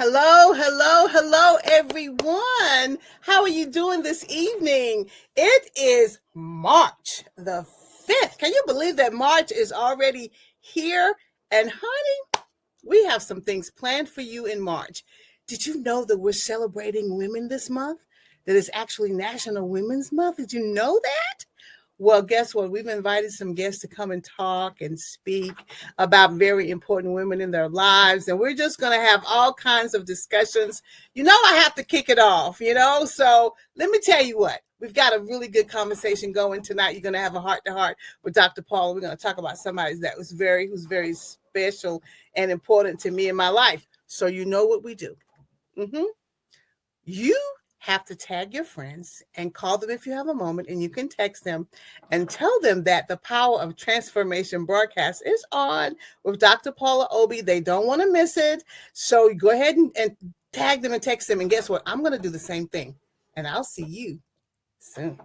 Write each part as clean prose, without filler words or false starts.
Hello, hello, hello, everyone. How are you doing this evening? It is March the 5th. Can you believe that March is already here? And honey, we have some things planned for you in March. Did you know that we're celebrating women this month? That it's actually National Women's Month? Did you know that? Well, guess what? We've invited some guests to come and talk and speak about very important women in their lives. And we're just going to have all kinds of discussions. I have to kick it off. So let me tell you what. We've got a really good conversation going tonight. You're going to have a heart to heart with Dr. Paula. We're going to talk about somebody that who's very special and important to me in my life. So you know what we do. Mm-hmm. You have to tag your friends and call them if you have a moment, and you can text them and tell them that the Power of Transformation broadcast is on with Dr. Paula Obie. They don't want to miss it. So go ahead and tag them and text them. And guess what? I'm going to do the same thing. And I'll see you soon.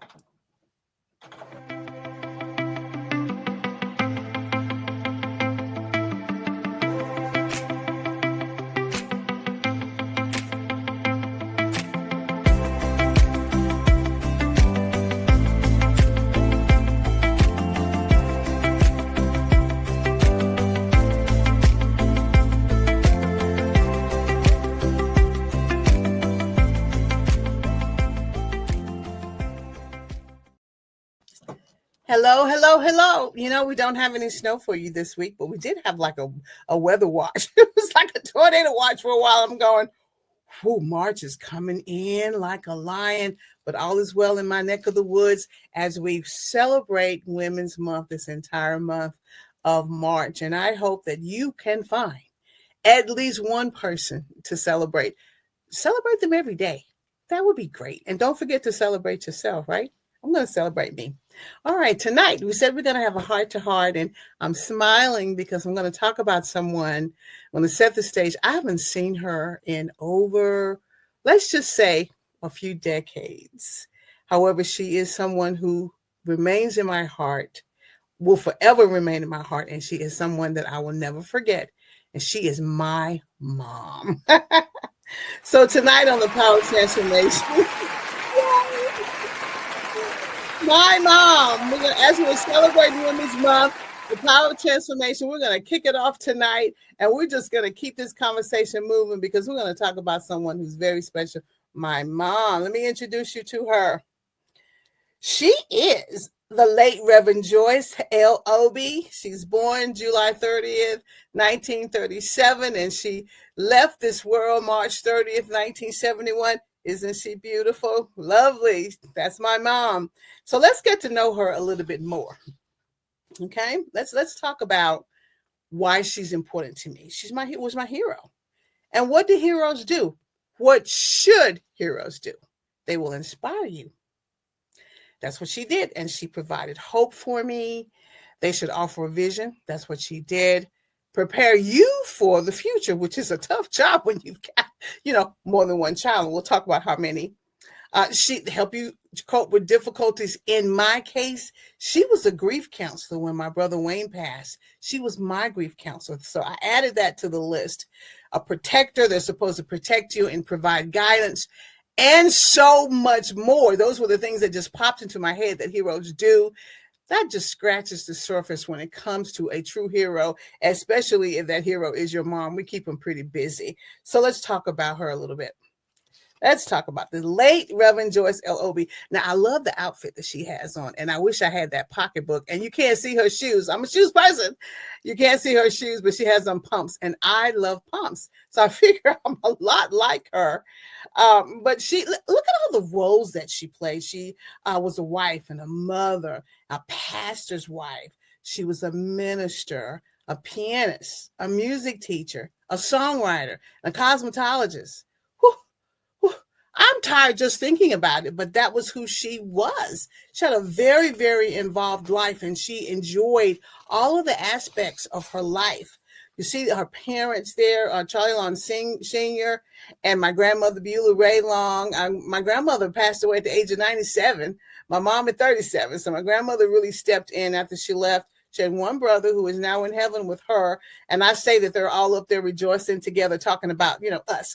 Hello, hello, hello. We don't have any snow for you this week, but we did have like a weather watch. It was like a tornado watch for a while. I'm going, whew, March is coming in like a lion, but all is well in my neck of the woods as we celebrate Women's Month this entire month of March. And I hope that you can find at least one person to celebrate. Celebrate them every day. That would be great. And don't forget to celebrate yourself, right? I'm going to celebrate me. All right, tonight we said we're going to have a heart to heart, and I'm smiling because I'm going to talk about someone. I'm going to set the stage. I haven't seen her in over, let's just say, a few decades. However, she is someone who remains in my heart, will forever remain in my heart, and she is someone that I will never forget, and she is my mom. So tonight on the Power Transformation, my mom. As we're celebrating Women's Month, the Power of Transformation, we're going to kick it off tonight, and we're just going to keep this conversation moving because we're going to talk about someone who's very special. My mom. Let me introduce you to her. She is the late Reverend Joyce L. Obie. She's born July 30th, 1937, and she left this world March 30th, 1971. Isn't she beautiful? Lovely. That's my mom. So let's get to know her a little bit more. Okay, let's talk about why she's important to me. She was my hero. And what do heroes do? What should heroes do? They will inspire you. That's what she did. And she provided hope for me. They should offer a vision. That's what she did. Prepare you for the future, which is a tough job when you've got, more than one child. We'll talk about how many. She help you cope with difficulties. In my case, she was a grief counselor when my brother Wayne passed. She was my grief counselor. So I added that to the list. A protector. They're supposed to protect you and provide guidance and so much more. Those were the things that just popped into my head that heroes do. That just scratches the surface when it comes to a true hero, especially if that hero is your mom. We keep them pretty busy. So let's talk about her a little bit. Let's talk about the late Reverend Joyce L. Obie. Now, I love the outfit that she has on, and I wish I had that pocketbook. And you can't see her shoes. I'm a shoes person. You can't see her shoes, but she has on pumps, and I love pumps. So I figure I'm a lot like her. But look at all the roles that she played. She was a wife and a mother, a pastor's wife. She was a minister, a pianist, a music teacher, a songwriter, a cosmetologist. I'm tired just thinking about it, but that was who she was. She had a very, very involved life, and she enjoyed all of the aspects of her life. You see her parents there, Charlie Long Sr. and my grandmother, Beulah Ray Long. My grandmother passed away at the age of 97, my mom at 37. So my grandmother really stepped in after she left. She had one brother who is now in heaven with her. And I say that they're all up there rejoicing together, talking about, us.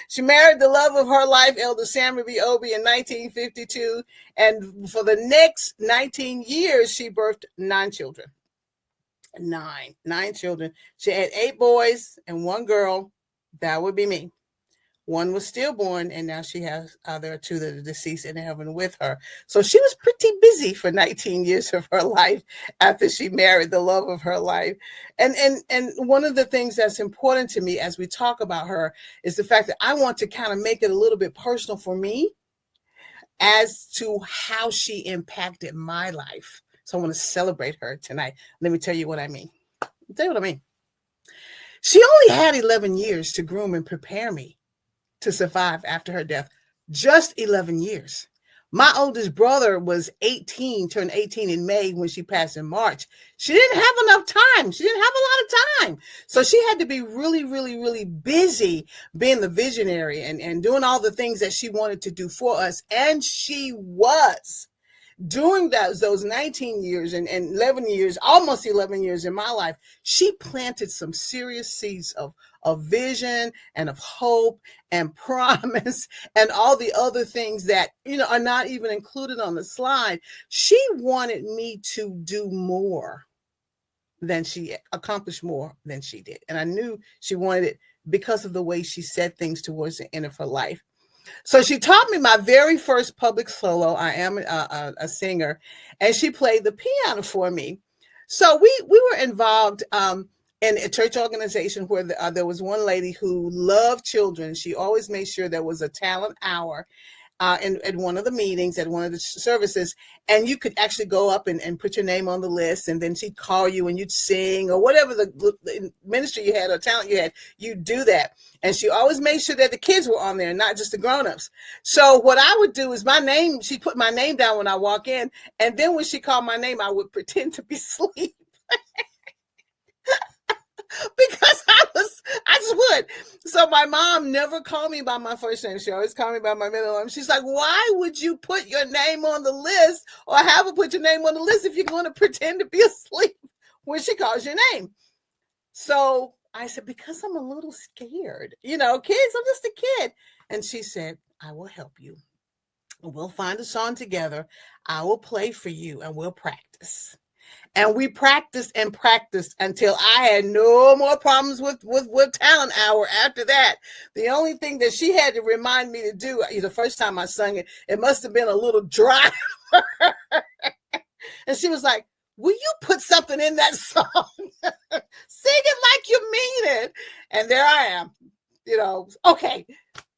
She married the love of her life, Elder Samuel B. Obie, in 1952. And for the next 19 years, she birthed 9 children. Nine children. She had 8 boys and 1 girl. That would be me. 1 was stillborn, and now she has there are 2 that are deceased in heaven with her. So she was pretty busy for 19 years of her life after she married the love of her life. And one of the things that's important to me as we talk about her is the fact that I want to kind of make it a little bit personal for me as to how she impacted my life. So I want to celebrate her tonight. Let me tell you what I mean. She only had 11 years to groom and prepare me to survive after her death. Just 11 years. My oldest brother was 18, turned 18 in May when she passed in March. She didn't have enough time. She didn't have a lot of time. So she had to be really, really, really busy being the visionary and doing all the things that she wanted to do for us. And she was. During those 19 years and 11 years, almost 11 years in my life, she planted some serious seeds of vision and of hope and promise and all the other things that, are not even included on the slide. She wanted me to do more than she accomplished more than she did. And I knew she wanted it because of the way she said things towards the end of her life. So she taught me my very first public solo. I am a singer, and she played the piano for me. So we were involved in a church organization where there was one lady who loved children. She always made sure there was a talent hour at one of the meetings, at one of the services, and you could actually go up and put your name on the list, and then she'd call you and you'd sing or whatever the ministry you had or talent you had, you'd do that. And she always made sure that the kids were on there, not just the grownups. So what I would do is she'd put my name down when I walk in, and then when she called my name, I would pretend to be asleep. Because I just would. So my mom never called me by my first name. She always called me by my middle name. She's like, why would you put your name on the list or have her put your name on the list if you're going to pretend to be asleep when she calls your name? So I said, because I'm a little scared. Kids, I'm just a kid. And she said, I will help you. We'll find a song together. I will play for you and we'll practice. And we practiced and practiced until I had no more problems with talent hour after that. The only thing that she had to remind me to do, the first time I sung it, it must have been a little dry. And she was like, will you put something in that song? Sing it like you mean it. And there I am, okay.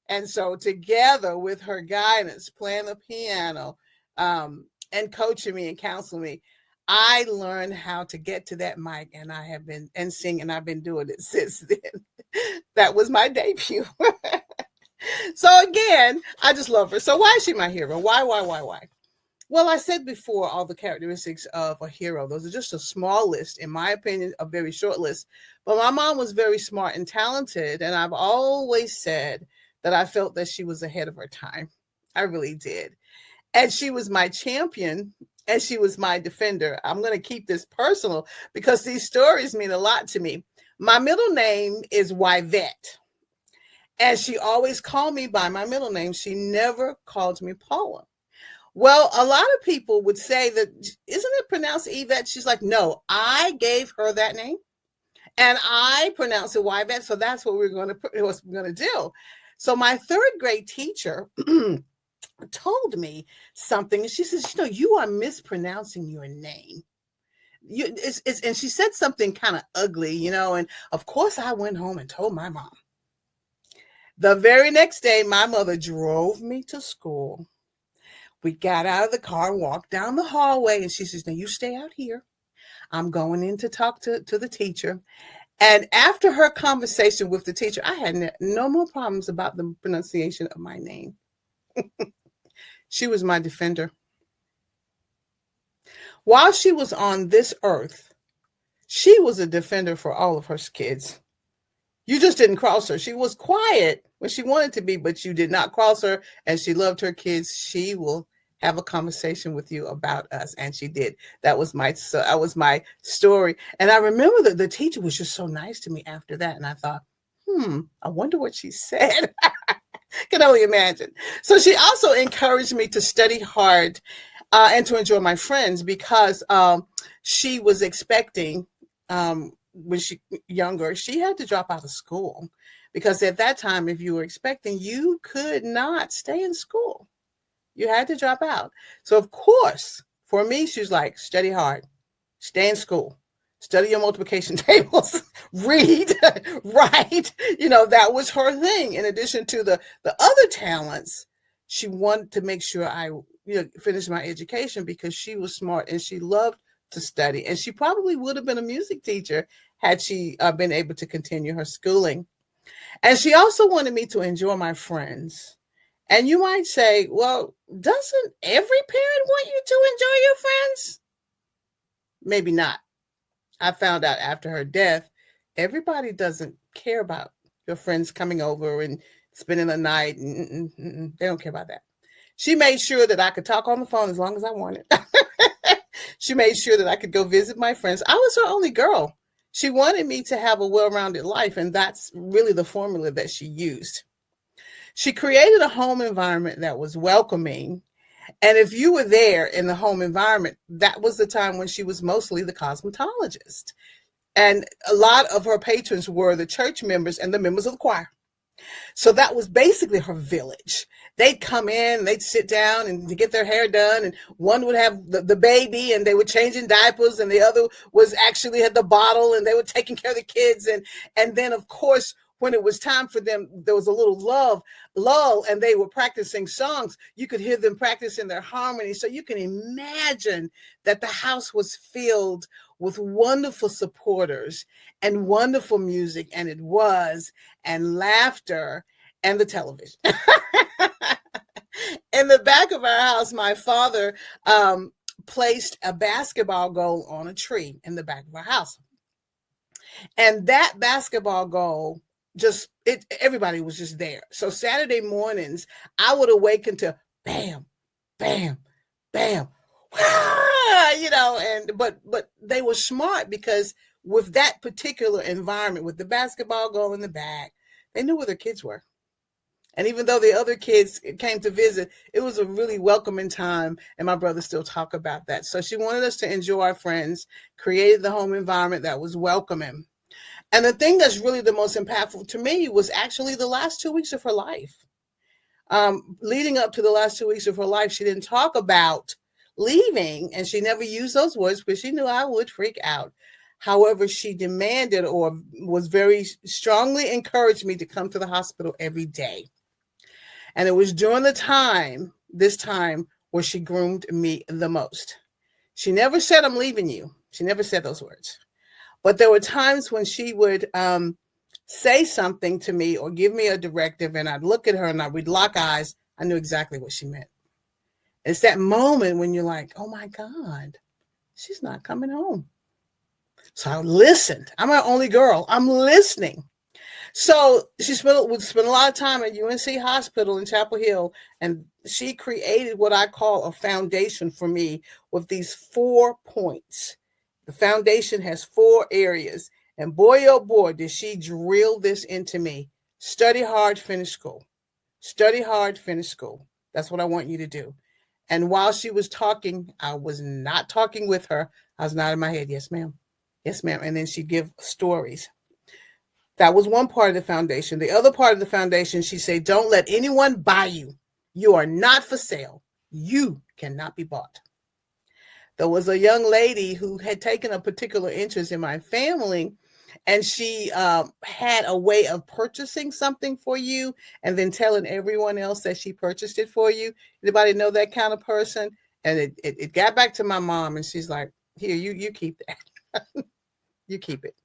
And so together with her guidance, playing the piano, and coaching me and counseling me, I learned how to get to that mic, and I have been and sing, and I've been doing it since then. That was my debut. So again, I just love her. So why is she my hero? Why? Well, I said before all the characteristics of a hero. Those are just a small list, in my opinion, a very short list. But my mom was very smart and talented, and I've always said that I felt that she was ahead of her time. I really did. And she was my champion. And she was my defender. I'm going to keep this personal because these stories mean a lot to me. My middle name is Yvette. And she always called me by my middle name. She never called me Paula. Well, a lot of people would say that, isn't it pronounced Yvette? She's like, no, I gave her that name. And I pronounce it Yvette. So that's what we're going to do. So my 3rd grade teacher told me something. She says, you are mispronouncing your name. And she said something kind of ugly, and of course I went home and told my mom. The very next day, my mother drove me to school. We got out of the car, walked down the hallway, and she says, now you stay out here. I'm going in to talk to the teacher. And after her conversation with the teacher, I had no more problems about the pronunciation of my name. She was my defender. While she was on this earth, she was a defender for all of her kids. You just didn't cross her. She was quiet when she wanted to be, but you did not cross her, and she loved her kids. She will have a conversation with you about us. And she did. That was my story. And I remember that the teacher was just so nice to me after that. And I thought, I wonder what she said. Can only imagine. So she also encouraged me to study hard and to enjoy my friends, because she was expecting, when she younger, she had to drop out of school, because at that time, if you were expecting, you could not stay in school. You had to drop out. So of course, for me, she was like, study hard, stay in school, study your multiplication tables, read, write. That was her thing. In addition to the other talents, she wanted to make sure I finished my education, because she was smart and she loved to study. And she probably would have been a music teacher had she been able to continue her schooling. And she also wanted me to enjoy my friends. And you might say, well, doesn't every parent want you to enjoy your friends? Maybe not. I found out after her death, everybody doesn't care about your friends coming over and spending the night. They don't care about that. She made sure that I could talk on the phone as long as I wanted. She made sure that I could go visit my friends. I was her only girl. She wanted me to have a well-rounded life, and that's really the formula that she used. She created a home environment that was welcoming. And if you were there in the home environment, that was the time when she was mostly the cosmetologist. And a lot of her patrons were the church members and the members of the choir. So that was basically her village. They'd come in, they'd sit down and to get their hair done. And one would have the baby and they were changing diapers, and the other was actually had the bottle and they were taking care of the kids. And then, of course, when it was time for them, there was a little lull, and they were practicing songs. You could hear them practicing their harmony. So you can imagine that the house was filled with wonderful supporters and wonderful music, and it was, and laughter, and the television. In the back of our house, my father placed a basketball goal on a tree in the back of our house. And that basketball goal, everybody was just there. So Saturday mornings, I would awaken to bam, bam, bam, but they were smart, because with that particular environment, with the basketball goal in the back, they knew where their kids were. And even though the other kids came to visit, it was a really welcoming time. And my brother still talk about that. So she wanted us to enjoy our friends, created the home environment that was welcoming. And the thing that's really the most impactful to me was actually the last 2 weeks of her life. Leading up to the last 2 weeks of her life, she didn't talk about leaving, and she never used those words because she knew I would freak out. However, she demanded, or was very strongly encouraged me to come to the hospital every day. And it was during this time where she groomed me the most. She never said, I'm leaving you. She never said those words. But there were times when she would say something to me or give me a directive, and I'd look at her and we'd lock eyes. I knew exactly what she meant. It's that moment when you're like, oh my God, she's not coming home. So I listened. I'm her only girl. I'm listening. So she would spend a lot of time at UNC Hospital in Chapel Hill, and she created what I call a foundation for me with these 4 points. The foundation has 4 areas, and boy, oh boy, did she drill this into me. Study hard, finish school. Study hard, finish school. That's what I want you to do. And while she was talking, I was not talking with her. I was nodding my head. Yes, ma'am. Yes, ma'am. And then she'd give stories. That was one part of the foundation. The other part of the foundation, she said, don't let anyone buy you. You are not for sale. You cannot be bought. There was a young lady who had taken a particular interest in my family, and she had a way of purchasing something for you and then telling everyone else that she purchased it for you. Anybody know that kind of person? And it got back to my mom, and she's like, here, you keep that. You keep it.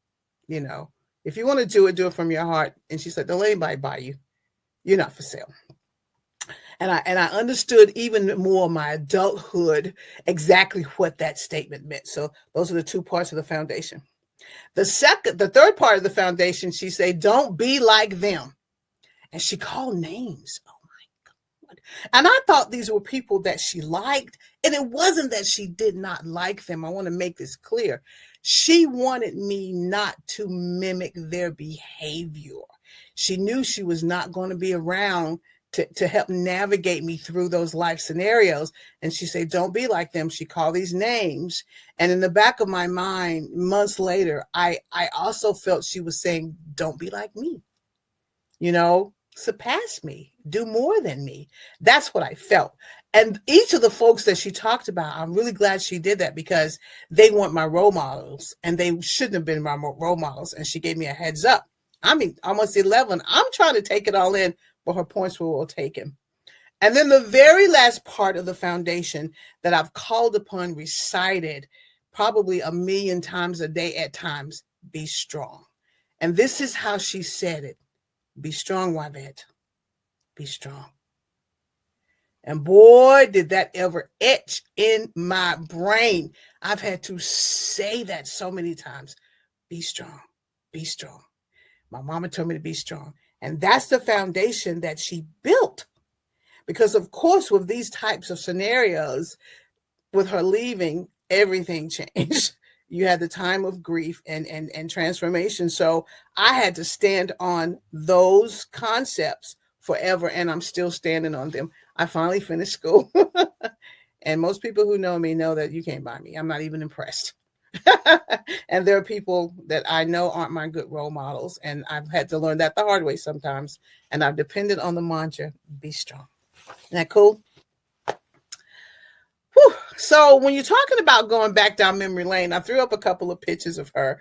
If you want to do it from your heart. And she said, don't let anybody buy you. You're not for sale. And I understood even more my adulthood exactly what that statement meant. So those are the 2 parts of the foundation. The third part of the foundation, she said, don't be like them. And she called names. Oh my God. And I thought these were people that she liked. And it wasn't that she did not like them. I want to make this clear. She wanted me not to mimic their behavior. She knew she was not going to be around to help navigate me through those life scenarios. And she said, don't be like them. She called these names. And in the back of my mind, months later, I also felt she was saying, don't be like me, surpass me, do more than me. That's what I felt. And each of the folks that she talked about, I'm really glad she did that because they weren't my role models and they shouldn't have been my role models. And she gave me a heads up. I mean, almost 11. I'm trying to take it all in, but her points were well taken. And then the very last part of the foundation that I've called upon, recited probably 1,000,000 times a day at times, be strong. And this is how she said it. Be strong, Wybette. Be strong. And boy, did that ever etch in my brain. I've had to say that so many times. Be strong. Be strong. My mama told me to be strong. And that's the foundation that she built. Because, of course, with these types of scenarios, with her leaving, everything changed. You had the time of grief and transformation. So I had to stand on those concepts forever, and I'm still standing on them. I finally finished school. And most people who know me know that you can't buy me. I'm not even impressed. And there are people that I know aren't my good role models. And I've had to learn that the hard way sometimes. And I've depended on the mantra, be strong. Isn't that cool? Whew. So when you're talking about going back down memory lane, I threw up a couple of pictures of her.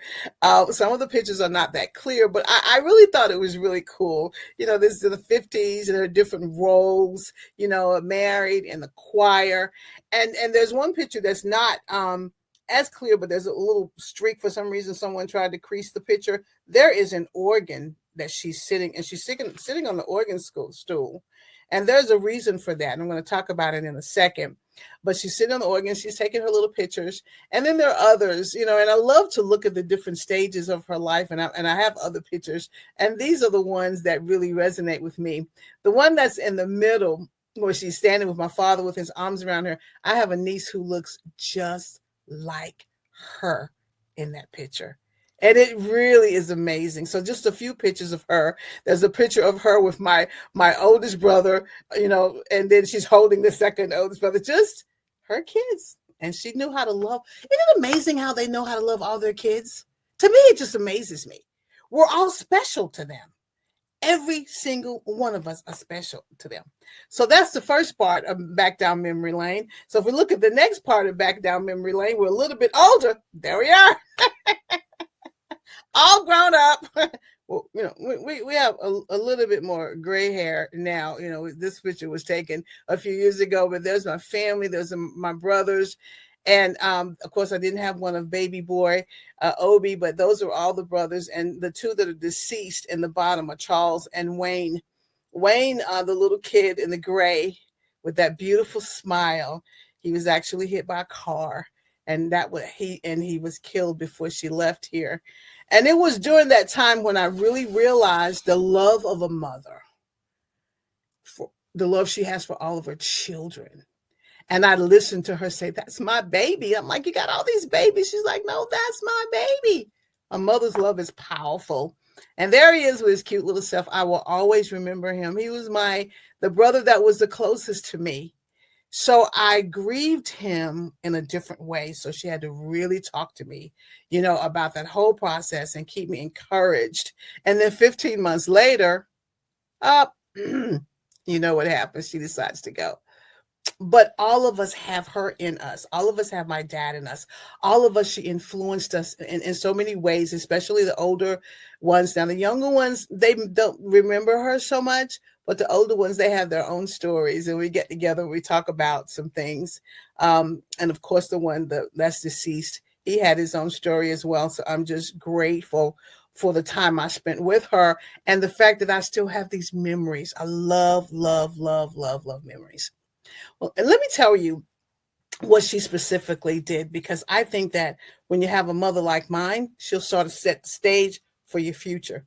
Some of the pictures are not that clear, but I really thought it was really cool. This is the 50s and there are different roles, married in the choir. And there's one picture that's not as clear, but there's a little streak for some reason. Someone tried to crease the picture. There is an organ that she's sitting, and she's sitting on the organ stool. And there's a reason for that. And I'm going to talk about it in a second. But she's sitting on the organ. She's taking her little pictures. And then there are others, and I love to look at the different stages of her life. And I have other pictures. And these are the ones that really resonate with me. The one that's in the middle, where she's standing with my father with his arms around her. I have a niece who looks just like her in that picture. And it really is amazing. So just a few pictures of her. There's a picture of her with my oldest brother, and then she's holding the second oldest brother, just her kids. And she knew how to love. Isn't it amazing how they know how to love all their kids? To me, it just amazes me. We're all special to them. Every single one of us are special to them. So that's the first part of Back Down Memory Lane. So if we look at the next part of Back Down Memory Lane, we're a little bit older. There we are. All grown up. Well, we have a little bit more gray hair now. This picture was taken a few years ago, but there's my family, there's my brothers. And of course, I didn't have one of baby boy, Obie, but those are all the brothers. And the two that are deceased in the bottom are Charles and Wayne. Wayne, the little kid in the gray with that beautiful smile, he was actually hit by a car. And he was killed before she left here. And it was during that time when I really realized the love of a mother, for the love she has for all of her children. And I listened to her say, that's my baby. I'm like, you got all these babies. She's like, no, that's my baby. A mother's love is powerful. And there he is with his cute little self. I will always remember him. He was the brother that was the closest to me. So I grieved him in a different way. So she had to really talk to me, about that whole process and keep me encouraged. And then 15 months later, you know what happens. She decides to go. But all of us have her in us. All of us have my dad in us. All of us, she influenced us in so many ways, especially the older ones. Now, the younger ones, they don't remember her so much, but the older ones, they have their own stories. And we get together and we talk about some things. And of course, the one that's deceased, he had his own story as well. So I'm just grateful for the time I spent with her and the fact that I still have these memories. I love, love, love, love, love memories. Well, and let me tell you what she specifically did, because I think that when you have a mother like mine, she'll sort of set the stage for your future.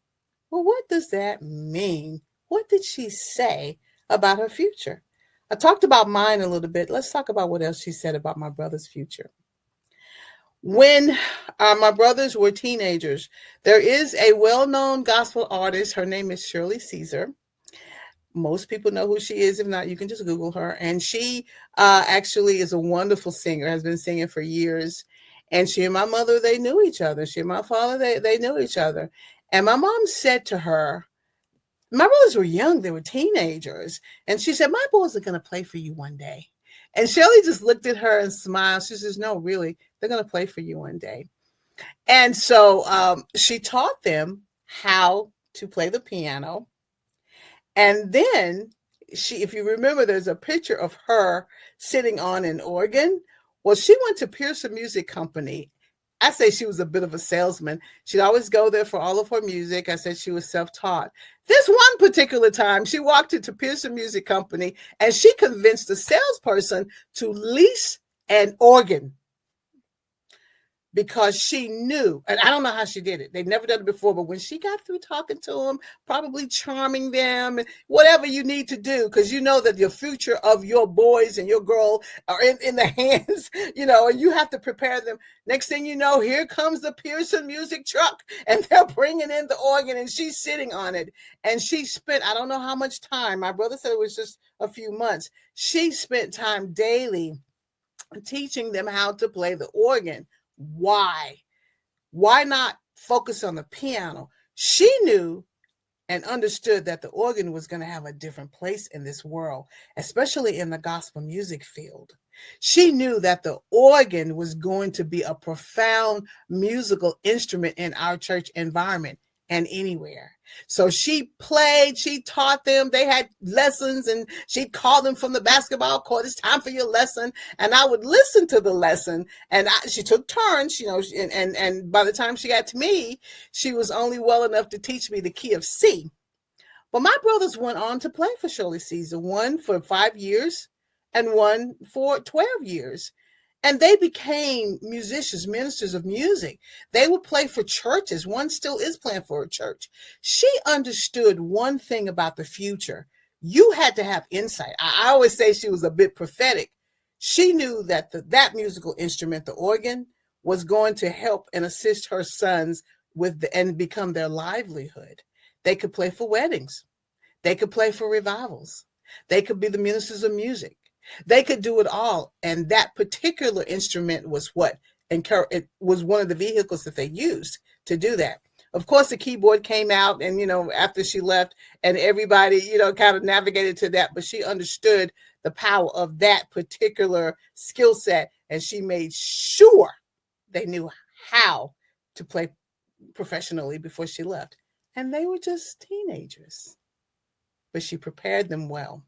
Well, what does that mean? What did she say about her future? I talked about mine a little bit. Let's talk about what else she said about my brother's future. When my brothers were teenagers, there is a well-known gospel artist. Her name is Shirley Caesar. Most people know who she is. If not, you can just Google her. And she actually is a wonderful singer, has been singing for years. And she and my mother, they knew each other. She and my father, they knew each other. And my mom said to her, my brothers were young, they were teenagers. And she said, my boys are going to play for you one day. And Shirley just looked at her and smiled. She says, no, really, they're going to play for you one day. And so she taught them how to play the piano. And then she, if you remember, there's a picture of her sitting on an organ. Well, she went to Pearson Music Company. I say she was a bit of a salesman. She'd always go there for all of her music. I said she was self-taught. This one particular time, she walked into Pearson Music Company and she convinced the salesperson to lease an organ because she knew, and I don't know how she did it. They've never done it before, but when she got through talking to them, probably charming them, whatever you need to do, because you know that the future of your boys and your girl are in the hands, and you have to prepare them. Next thing you know, here comes the Pearson music truck, and they're bringing in the organ, and she's sitting on it. And she spent, I don't know how much time. My brother said it was just a few months. She spent time daily teaching them how to play the organ. Why? Why not focus on the piano? She knew and understood that the organ was going to have a different place in this world, especially in the gospel music field. She knew that the organ was going to be a profound musical instrument in our church environment and anywhere. So she played, she taught them, they had lessons, and she'd call them from the basketball court, it's time for your lesson. And I would listen to the lesson, and she took turns, and by the time she got to me, she was only well enough to teach me the key of C. But my brothers went on to play for Shirley Caesar, one for 5 years and one for 12 years. And they became musicians, ministers of music. They would play for churches. One still is playing for a church. She understood one thing about the future. You had to have insight. I always say she was a bit prophetic. She knew that that musical instrument, the organ, was going to help and assist her sons and become their livelihood. They could play for weddings. They could play for revivals. They could be the ministers of music. They could do it all. And that particular instrument was it was one of the vehicles that they used to do that. Of course, the keyboard came out and, after she left, and everybody, kind of navigated to that. But she understood the power of that particular skill set. And she made sure they knew how to play professionally before she left. And they were just teenagers. But she prepared them well.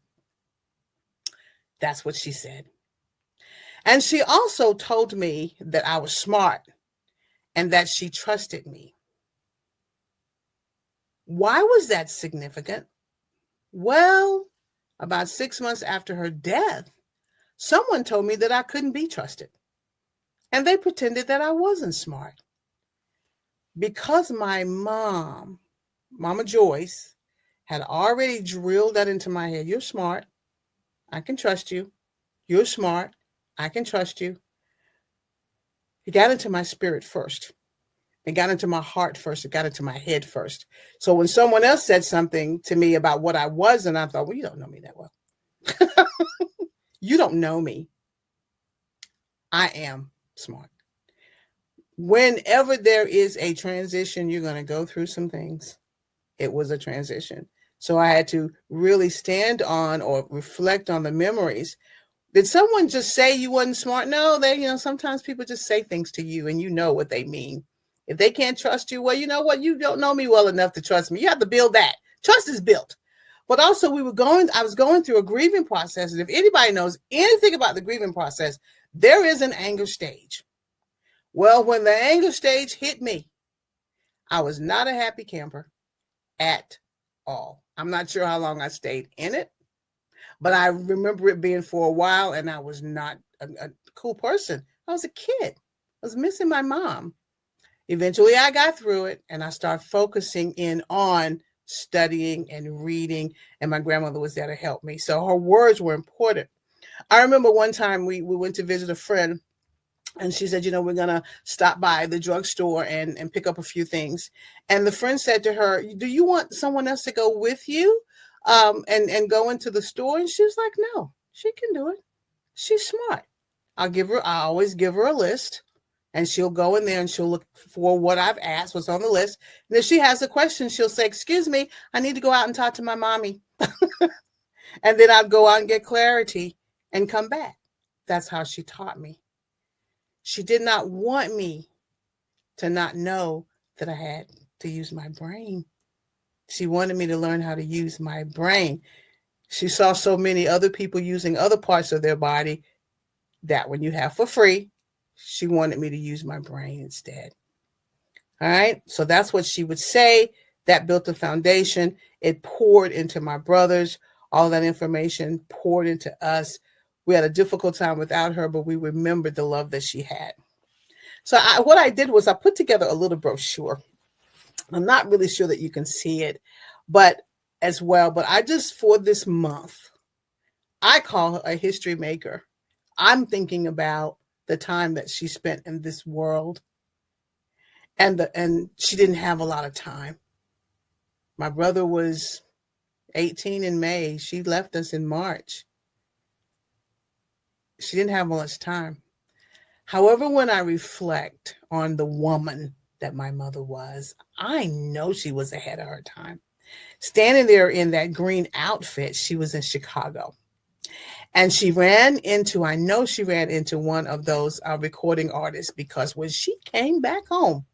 That's what she said. And she also told me that I was smart and that she trusted me. Why was that significant? Well, about 6 months after her death, someone told me that I couldn't be trusted. And they pretended that I wasn't smart. Because my mom, Mama Joyce, had already drilled that into my head. You're smart. I can trust you. You're smart. I can trust you. It got into my spirit first. It got into my heart first. It got into my head first. So when someone else said something to me about what I was, and I thought, well, you don't know me that well. You don't know me. I am smart. Whenever there is a transition, you're going to go through some things. It was a transition. So I had to really stand on or reflect on the memories. Did someone just say you wasn't smart? No, sometimes people just say things to you and you know what they mean. If they can't trust you, well, you know what? You don't know me well enough to trust me. You have to build that. Trust is built. But also I was going through a grieving process. And if anybody knows anything about the grieving process, there is an anger stage. Well, when the anger stage hit me, I was not a happy camper at all. I'm not sure how long I stayed in it, but I remember it being for a while, and I was not a cool person. I was a kid. I was missing my mom. Eventually, I got through it, and I started focusing in on studying and reading, and my grandmother was there to help me. So her words were important. I remember one time we went to visit a friend, and she said, we're going to stop by the drugstore and pick up a few things. And the friend said to her, do you want someone else to go with you and go into the store? And she was like, no, she can do it. She's smart. I always give her a list, and she'll go in there and she'll look for what I've asked, what's on the list. And if she has a question, she'll say, excuse me, I need to go out and talk to my mommy. And then I'll go out and get clarity and come back. That's how she taught me. She did not want me to not know that I had to use my brain. She wanted me to learn how to use my brain. She saw so many other people using other parts of their body that when you have for free, she wanted me to use my brain instead. All right. So that's what she would say. That built a foundation. It poured into my brothers. All that information poured into us. We had a difficult time without her, but we remembered the love that she had. So what I did was I put together a little brochure. I'm not really sure that you can see it, but I just, for this month, I call her a history maker. I'm thinking about the time that she spent in this world, and she didn't have a lot of time. My brother was 18 in May. She left us in March. She didn't have much time. However, when I reflect on the woman that my mother was, I know she was ahead of her time. Standing there in that green outfit, she was in Chicago. And I know she ran into one of those recording artists, because when she came back home,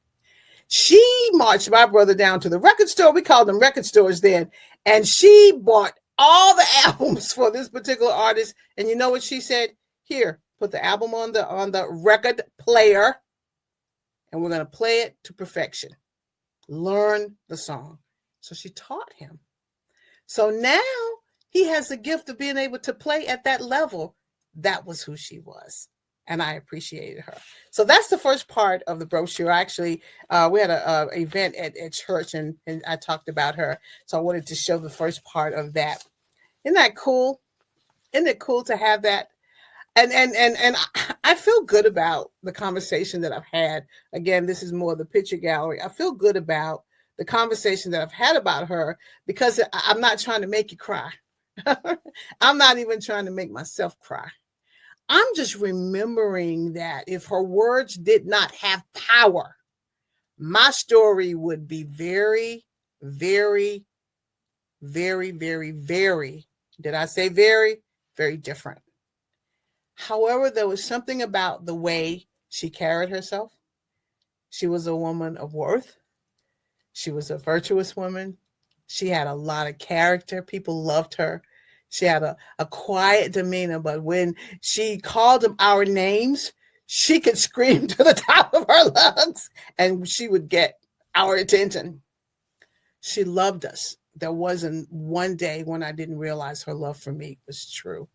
she marched my brother down to the record store. We called them record stores then. And she bought all the albums for this particular artist. And you know what she said? Here, put the album on the record player, and we're going to play it to perfection. Learn the song. So she taught him. So now he has the gift of being able to play at that level. That was who she was. And I appreciated her. So that's the first part of the brochure. Actually, we had an event at church, and I talked about her. So I wanted to show the first part of that. Isn't that cool? Isn't it cool to have that? And I feel good about the conversation that I've had. Again, this is more of the picture gallery. I feel good about the conversation that I've had about her, because I'm not trying to make you cry. I'm not even trying to make myself cry. I'm just remembering that if her words did not have power, my story would be very, very, very, very, very, did I say very, very different. However, there was something about the way she carried herself. She was a woman of worth. She was a virtuous woman. She had a lot of character. People loved her. She had a quiet demeanor, but when she called them our names, she could scream to the top of her lungs, and she would get our attention. She loved us. There wasn't one day when I didn't realize her love for me was true.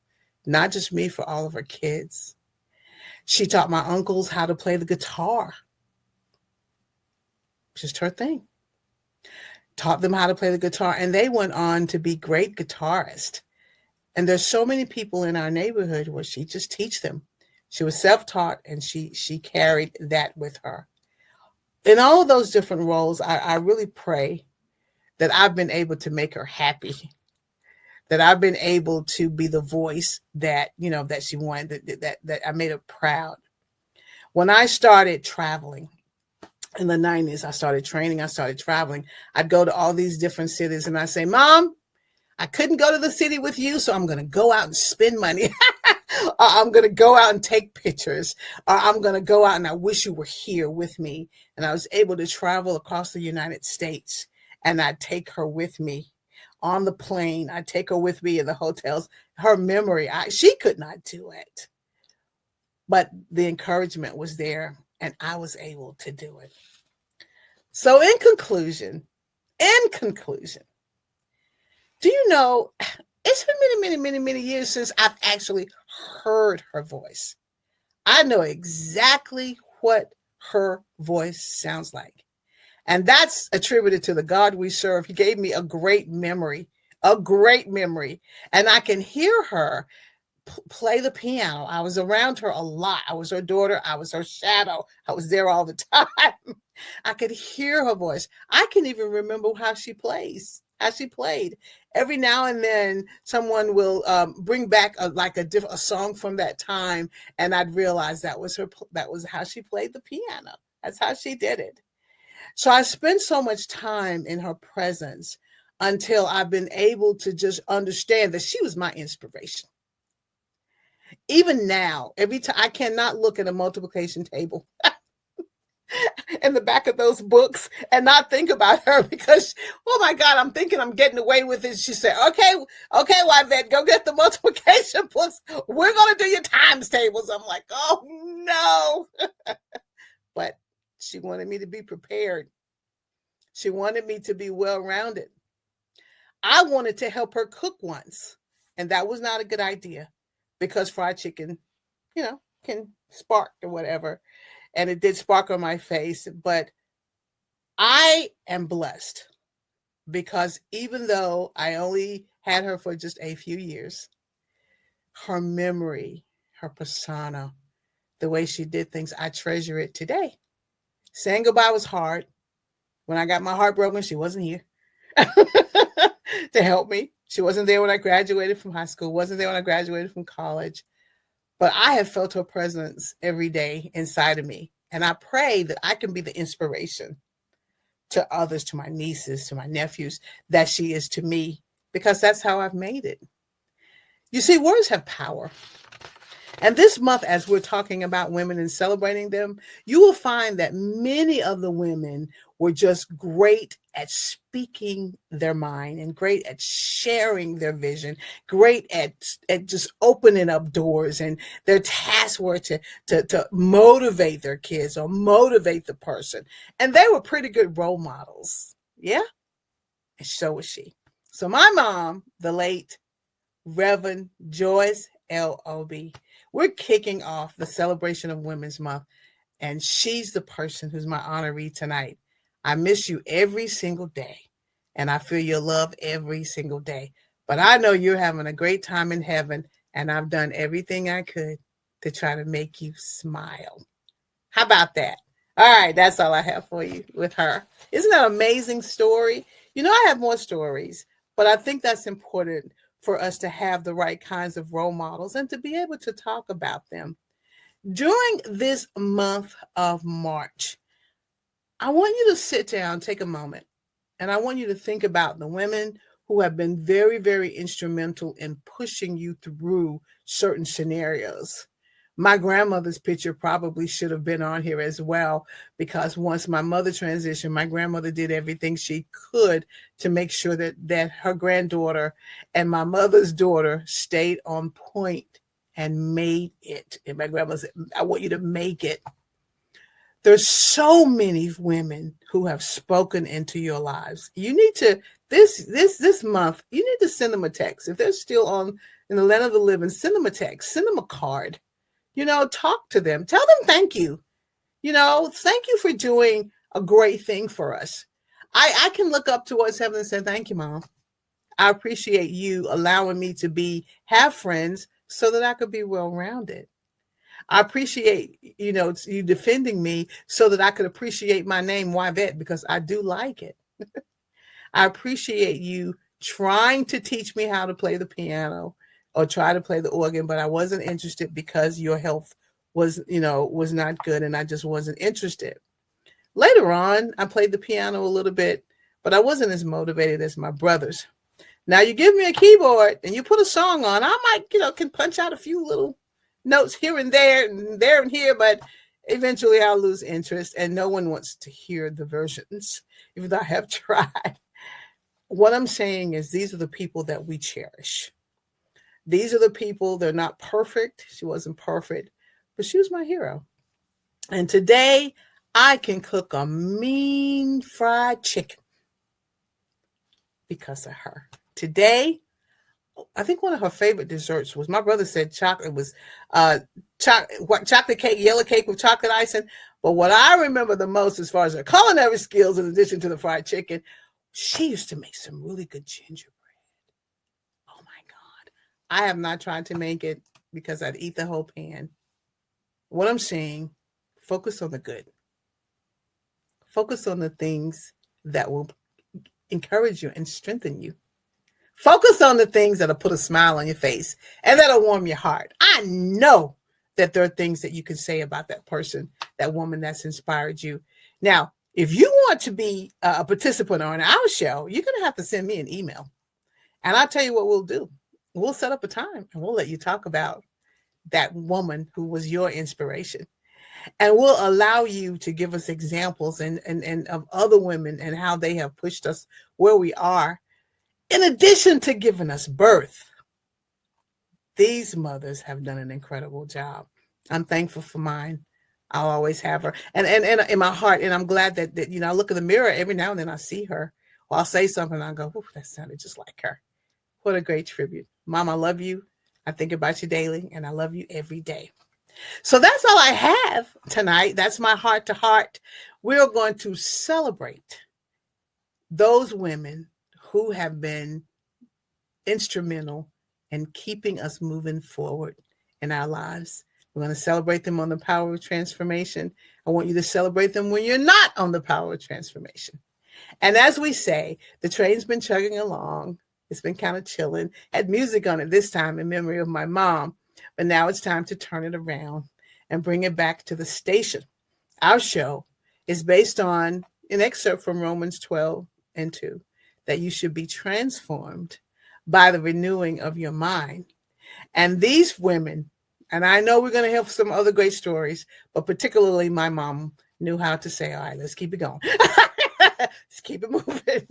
Not just me, for all of her kids. She taught my uncles how to play the guitar. Just her thing. Taught them how to play the guitar, and they went on to be great guitarists. And there's so many people in our neighborhood where she just teach them. She was self-taught, and she carried that with her. In all of those different roles, I really pray that I've been able to make her happy, that I've been able to be the voice that, that she wanted, that I made her proud. When I started traveling in the 90s, I started training, I started traveling. I'd go to all these different cities, and I say, Mom, I couldn't go to the city with you, so I'm going to go out and spend money. I'm going to go out and take pictures. I'm going to go out, and I wish you were here with me. And I was able to travel across the United States, and I'd take her with me on the plane. I'd take her with me in the hotels. Her memory, she could not do it. But the encouragement was there, and I was able to do it. So in conclusion, do you know, it's been many years since I've actually heard her voice. I know exactly what her voice sounds like. And that's attributed to the God we serve. He gave me a great memory, a great memory. And I can hear her play the piano. I was around her a lot. I was her daughter. I was her shadow. I was there all the time. I could hear her voice. I can even remember how she plays, how she played. Every now and then, someone will bring back a song from that time, and I'd realize that was her. That was how she played the piano. That's how she did it. So I spent so much time in her presence until I've been able to just understand that she was my inspiration. Even now, every time I cannot look at a multiplication table in the back of those books and not think about her because, oh my God, I'm thinking I'm getting away with it. She said, okay, Yvette, go get the multiplication books. We're going to do your times tables. I'm like, oh no. But she wanted me to be prepared. She wanted me to be well-rounded. I wanted to help her cook once, and that was not a good idea because fried chicken, can spark or whatever. And it did spark on my face, but I am blessed because even though I only had her for just a few years, her memory, her persona, the way she did things, I treasure it today. Saying goodbye was hard. When I got my heart broken, she wasn't here to help me. She wasn't there when I graduated from high school, wasn't there when I graduated from college. But I have felt her presence every day inside of me. And I pray that I can be the inspiration to others, to my nieces, to my nephews, that she is to me, because that's how I've made it. You see, words have power. And this month, as we're talking about women and celebrating them, you will find that many of the women were just great at speaking their mind and great at sharing their vision, great at just opening up doors. And their tasks were to motivate their kids or motivate the person. And they were pretty good role models. Yeah. And so was she. So my mom, the late Reverend Joyce L. Obie, we're kicking off the celebration of Women's Month, and she's the person who's my honoree tonight. I miss you every single day, and I feel your love every single day. But I know you're having a great time in heaven, and I've done everything I could to try to make you smile. How about that? All right, that's all I have for you with her. Isn't that an amazing story? I have more stories, but I think that's important for us to have the right kinds of role models and to be able to talk about them. During this month of March, I want you to sit down, take a moment, and I want you to think about the women who have been very, very instrumental in pushing you through certain scenarios. My grandmother's picture probably should have been on here as well, because once my mother transitioned, my grandmother did everything she could to make sure that her granddaughter and my mother's daughter stayed on point and made it. And my grandma said, I want you to make it. There's so many women who have spoken into your lives. You need to, this month, you need to send them a text. If they're still in the land of the living, send them a text, send them a card. Talk to them. Tell them thank you. Thank you for doing a great thing for us. I can look up towards heaven and say, thank you, Mom. I appreciate you allowing me to have friends so that I could be well-rounded. I appreciate, you defending me so that I could appreciate my name, Yvette, because I do like it. I appreciate you trying to teach me how to play the piano or try to play the organ, but I wasn't interested because your health was not good and I just wasn't interested. Later on, I played the piano a little bit, but I wasn't as motivated as my brothers. Now you give me a keyboard and you put a song on, I might, can punch out a few little notes here and there and here, but eventually I'll lose interest and no one wants to hear the versions, even though I have tried. What I'm saying is these are the people that we cherish. These are the people, they're not perfect. She wasn't perfect, but she was my hero. And today I can cook a mean fried chicken because of her. Today, I think one of her favorite desserts was, my brother said chocolate was chocolate cake, yellow cake with chocolate icing. But what I remember the most as far as her culinary skills, in addition to the fried chicken, she used to make some really good gingerbread. Oh my God. I have not tried to make it because I'd eat the whole pan. What I'm saying, focus on the good. Focus on the things that will encourage you and strengthen you. Focus on the things that'll put a smile on your face and that'll warm your heart. I know that there are things that you can say about that person, that woman that's inspired you. Now, if you want to be a participant on our show, you're going to have to send me an email. And I'll tell you what we'll do. We'll set up a time and we'll let you talk about that woman who was your inspiration. And we'll allow you to give us examples and of other women and how they have pushed us where we are. In addition to giving us birth, these mothers have done an incredible job. I'm thankful for mine. I'll always have her. And in my heart, and I'm glad that I look in the mirror every now and then, I see her. Or I'll say something and I go, "Ooh, that sounded just like her." What a great tribute. Mom, I love you. I think about you daily, and I love you every day. So that's all I have tonight. That's my heart to heart. We're going to celebrate those women who have been instrumental in keeping us moving forward in our lives. We're going to celebrate them on the power of transformation. I want you to celebrate them when you're not on the power of transformation. And as we say, the train's been chugging along. It's been kind of chilling. Had music on it this time in memory of my mom. But now it's time to turn it around and bring it back to the station. Our show is based on an excerpt from Romans 12:2, that you should be transformed by the renewing of your mind. And these women, and I know we're going to have some other great stories, but particularly my mom knew how to say, all right, let's keep it going. Let's keep it moving.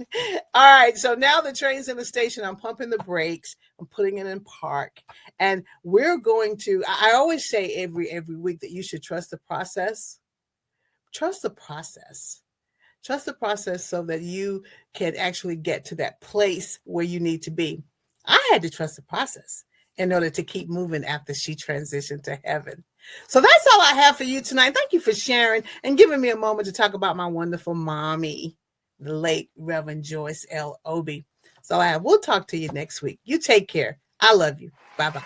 All right. So now the train's in the station. I'm pumping the brakes. I'm putting it in park. And we're going to, I always say every week that you should trust the process. Trust the process. Trust the process so that you can actually get to that place where you need to be. I had to trust the process in order to keep moving after she transitioned to heaven. So that's all I have for you tonight. Thank you for sharing and giving me a moment to talk about my wonderful mommy, the late Reverend Joyce L. Obie. That's all I have. We'll talk to you next week. You take care. I love you. Bye-bye.